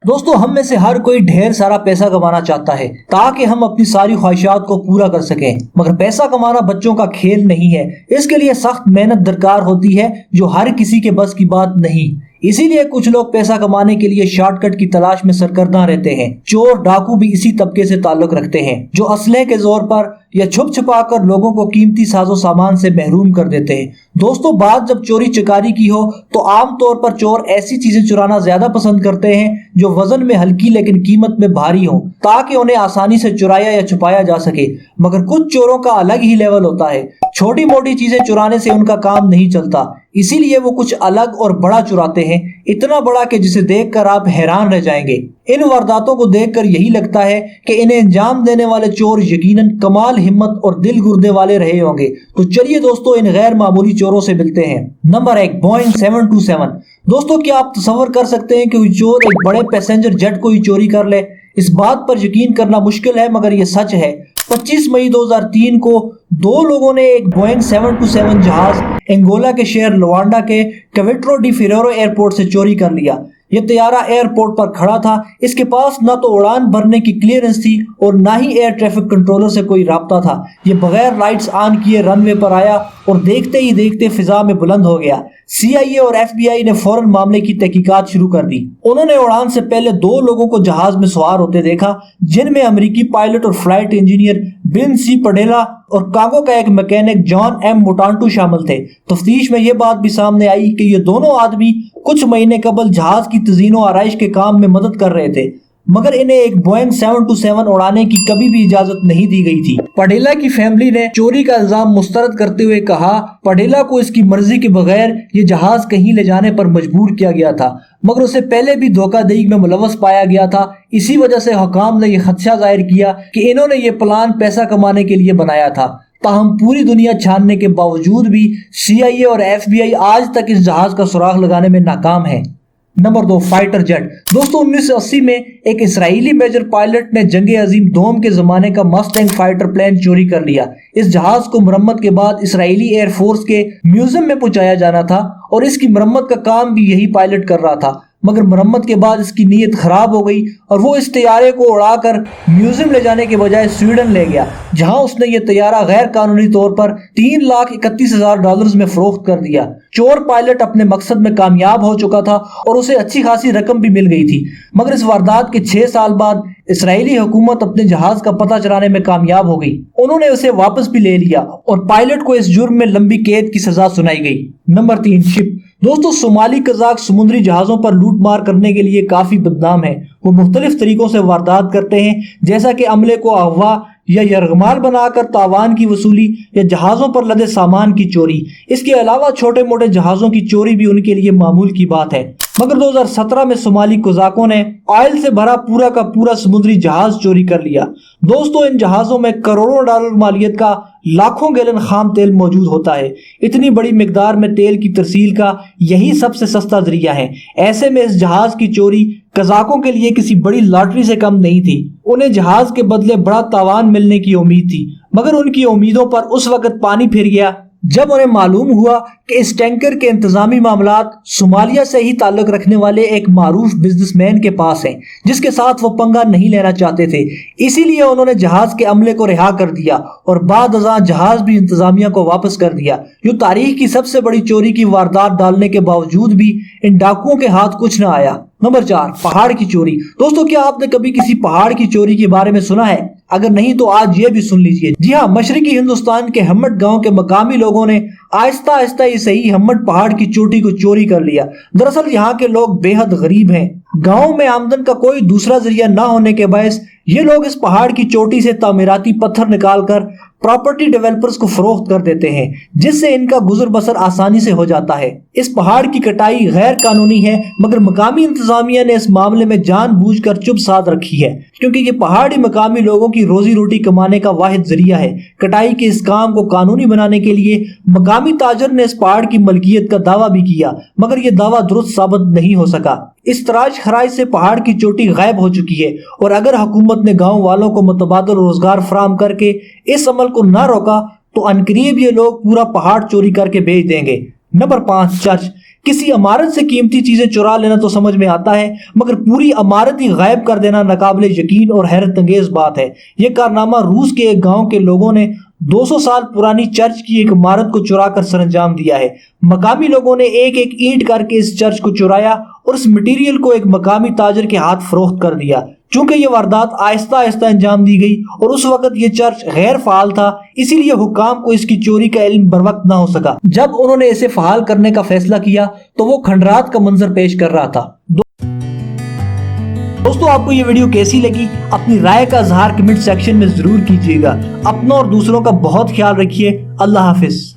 دوستو ہم میں سے ہر کوئی ڈھیر سارا پیسہ کمانا چاہتا ہے تاکہ ہم اپنی ساری خواہشات کو پورا کر سکیں، مگر پیسہ کمانا بچوں کا کھیل نہیں ہے۔ اس کے لیے سخت محنت درکار ہوتی ہے جو ہر کسی کے بس کی بات نہیں۔ اسی لیے کچھ لوگ پیسہ کمانے کے لیے شارٹ کٹ کی تلاش میں سرگرداں رہتے ہیں۔ چور ڈاکو بھی اسی طبقے سے تعلق رکھتے ہیں جو اسلحے کے زور پر یا چھپ چھپا کر لوگوں کو قیمتی ساز و سامان سے محروم کر دیتے ہیں۔ دوستو بات جب چوری چکاری کی ہو تو عام طور پر چور ایسی چیزیں چرانا زیادہ پسند کرتے ہیں جو وزن میں ہلکی لیکن قیمت میں بھاری ہوں تاکہ انہیں آسانی سے چرایا یا چھپایا جا سکے۔ مگر کچھ چوروں کا الگ ہی لیول ہوتا ہے، چھوٹی موٹی چیزیں چرانے سے ان کا کام نہیں چلتا، اسی لیے وہ کچھ الگ اور بڑا چراتے ہیں، اتنا بڑا کہ جسے دیکھ کر آپ حیران رہ جائیں گے۔ ان وارداتوں کو دیکھ کر یہی لگتا ہے کہ انہیں انجام دینے والے چور یقیناً کمال ہمت اور دل گردے والے رہے ہوں گے۔ تو چلیے دوستو ان غیر معمولی چوروں سے ملتے ہیں۔ Number 1، Boeing 727۔ دوستو کیا آپ تصور کر سکتے ہیں کہ کوئی چور ایک بڑے پیسنجر جیٹ کو ہی چوری کر لے؟ اس بات پر یقین کرنا مشکل ہے مگر یہ سچ ہے۔ 25 مئی 2003 کو دو لوگوں نے ایک بوئنگ 727 جہاز انگولا کے شہر لوانڈا کے کویٹرو ڈی فیریرو ایئرپورٹ سے چوری کر لیا۔ یہ طیارہ ایئرپورٹ پر کھڑا تھا، اس کے پاس نہ تو اڑان بھرنے کی کلیئرنس تھی اور نہ ہی ایئر ٹریفک کنٹرولر سے کوئی رابطہ تھا۔ یہ بغیر لائٹس آن کیے رن وے پر آیا اور دیکھتے ہی دیکھتے فضا میں بلند ہو گیا۔ سی آئی اے اور ایف بی آئی نے فوراً معاملے کی تحقیقات شروع کر دی۔ انہوں نے اڑان سے پہلے دو لوگوں کو جہاز میں سوار ہوتے دیکھا جن میں امریکی پائلٹ اور فلائٹ انجینئر بن سی پڈیلا اور کانگو کا ایک میکینک جان ایم موٹانٹو شامل تھے۔ تفتیش میں یہ بات بھی سامنے آئی کہ یہ دونوں آدمی کچھ مہینے قبل جہاز کی تزئین و آرائش کے کام میں مدد کر رہے تھے مگر انہیں ایک بوئنگ 727 اڑانے کی کبھی بھی اجازت نہیں دی گئی تھی۔ پڈیلا کی فیملی نے چوری کا الزام مسترد کرتے ہوئے کہا پڈیلا کو اس کی مرضی کے بغیر یہ جہاز کہیں لے جانے پر مجبور کیا گیا تھا مگر اسے پہلے بھی دھوکہ دہی میں ملوث پایا گیا تھا۔ اسی وجہ سے حکام نے یہ خدشہ ظاہر کیا کہ انہوں نے یہ پلان پیسہ کمانے کے لیے بنایا تھا۔ تاہم پوری دنیا چھاننے کے باوجود بھی سی آئی اے اور ایف بی آئی آج تک اس جہاز کا سراغ لگانے میں ناکام ہے۔ Number 2، fighter jet. دوستو 1980 میں ایک اسرائیلی میجر پائلٹ نے جنگ عظیم دوم کے زمانے کا مسٹینگ فائٹر پلین چوری کر لیا۔ اس جہاز کو مرمت کے بعد اسرائیلی ایئر فورس کے میوزیم میں پہنچایا جانا تھا اور اس کی مرمت کا کام بھی یہی پائلٹ کر رہا تھا مگر مرمت کے بعد اس کی نیت خراب ہو گئی اور وہ اس طیارے کو اڑا کر میوزیم لے جانے کے بجائے سویڈن لے گیا جہاں اس نے یہ طیارہ غیر قانونی طور پر $3,31,000 میں فروخت کر دیا۔ چور پائلٹ اپنے مقصد میں کامیاب ہو چکا تھا اور اسے اچھی خاصی رقم بھی مل گئی تھی مگر اس واردات کے 6 سال بعد اسرائیلی حکومت اپنے جہاز کا پتہ چلانے میں کامیاب ہو گئی۔ انہوں نے اسے واپس بھی لے لیا اور پائلٹ کو اس جرم میں لمبی قید کی سزا سنائی گئی۔ نمبر 3، شپ۔ دوستو صومالی قزاق سمندری جہازوں پر لوٹ مار کرنے کے لیے کافی بدنام ہے۔ وہ مختلف طریقوں سے واردات کرتے ہیں جیسا کہ عملے کو اغوا یا یرغمال بنا کر تاوان کی وصولی یا جہازوں پر لدے سامان کی چوری۔ اس کے علاوہ چھوٹے موٹے جہازوں کی چوری بھی ان کے لیے معمول کی بات ہے مگر 2017 میں صومالی قزاقوں نے آئل سے بھرا پورا کا پورا سمندری جہاز چوری کر لیا۔ دوستو ان جہازوں میں کروڑوں ڈالر مالیت کا لاکھوں گیلن خام تیل موجود ہوتا ہے۔ اتنی بڑی مقدار میں تیل کی ترسیل کا یہی سب سے سستا ذریعہ ہے۔ ایسے میں اس جہاز کی چوری قزاقوں کے لیے کسی بڑی لاٹری سے کم نہیں تھی۔ انہیں جہاز کے بدلے بڑا تاوان ملنے کی امید تھی مگر ان کی امیدوں پر اس وقت پانی پھر گیا جب انہیں معلوم ہوا کہ اس ٹینکر کے انتظامی معاملات صومالیہ سے ہی تعلق رکھنے والے ایک معروف بزنس مین کے پاس ہیں جس کے ساتھ وہ پنگا نہیں لینا چاہتے تھے۔ اسی لیے انہوں نے جہاز کے عملے کو رہا کر دیا اور بعد ازاں جہاز بھی انتظامیہ کو واپس کر دیا۔ یہ تاریخ کی سب سے بڑی چوری کی واردات ڈالنے کے باوجود بھی ان ڈاکوؤں کے ہاتھ کچھ نہ آیا۔ نمبر 4، پہاڑ کی چوری۔ دوستو کیا آپ نے کبھی کسی پہاڑ کی چوری کے بارے میں سنا ہے؟ اگر نہیں تو آج یہ بھی سن لیجئے۔ جی ہاں، مشرقی ہندوستان کے ہمٹ گاؤں کے مقامی لوگوں نے آہستہ آہستہ یہ صحیح ہمٹ پہاڑ کی چوٹی کو چوری کر لیا۔ دراصل یہاں کے لوگ بے حد غریب ہیں۔ گاؤں میں آمدن کا کوئی دوسرا ذریعہ نہ ہونے کے باعث یہ لوگ اس پہاڑ کی چوٹی سے تعمیراتی پتھر نکال کر پراپرٹی ڈیولپرز کو فروخت کر دیتے ہیں جس سے ان کا گزر بسر آسانی سے ہو جاتا ہے۔ اس پہاڑ کی کٹائی غیر قانونی ہے مگر مقامی انتظامیہ نے اس معاملے میں جان بوجھ کر چپ سادھ رکھی ہے کیونکہ یہ پہاڑی مقامی لوگوں کی روزی روٹی کمانے کا واحد ذریعہ ہے۔ کٹائی کے اس کام کو قانونی بنانے کے لیے مقامی تاجر نے اس پہاڑ کی ملکیت کا دعویٰ بھی کیا مگر یہ دعویٰ درست ثابت نہیں ہو سکا۔ اس تراش خراش سے پہاڑ کی چوٹی غائب ہو چکی ہے اور اگر حکومت نے گاؤں والوں کو متبادل روزگار فراہم کر کے اس عمل کو نہ روکا تو عنقریب یہ لوگ پورا پہاڑ چوری کر کے بیچ دیں گے۔ Number 5، church. کسی عمارت سے قیمتی چیزیں چرا لینا تو سمجھ میں آتا ہے، مگر پوری عمارت ہی غائب کر دینا ناقابل یقین اور حیرت انگیز بات ہے۔ یہ کارنامہ روس کے ایک گاؤں کے لوگوں نے 200 سال پرانی چرچ کی ایک عمارت کو چرا کر سر انجام دیا ہے۔ مقامی لوگوں نے ایک ایک اینٹ کر کے اس چرچ کو چرایا اور اس مٹیریل کو ایک مقامی تاجر کے ہاتھ فروخت کر دیا۔ چونکہ یہ واردات آہستہ آہستہ انجام دی گئی اور اس وقت یہ چرچ غیر فعال تھا، اسی لیے حکام کو اس کی چوری کا علم بر وقت نہ ہو سکا۔ جب انہوں نے اسے فعال کرنے کا فیصلہ کیا تو وہ کھنڈرات کا منظر پیش کر رہا تھا۔ دوستو، آپ کو یہ ویڈیو کیسی لگی؟ اپنی رائے کا اظہار کمنٹ سیکشن میں ضرور کیجیے گا۔ اپنا اور دوسروں کا بہت خیال رکھیے۔ اللہ حافظ۔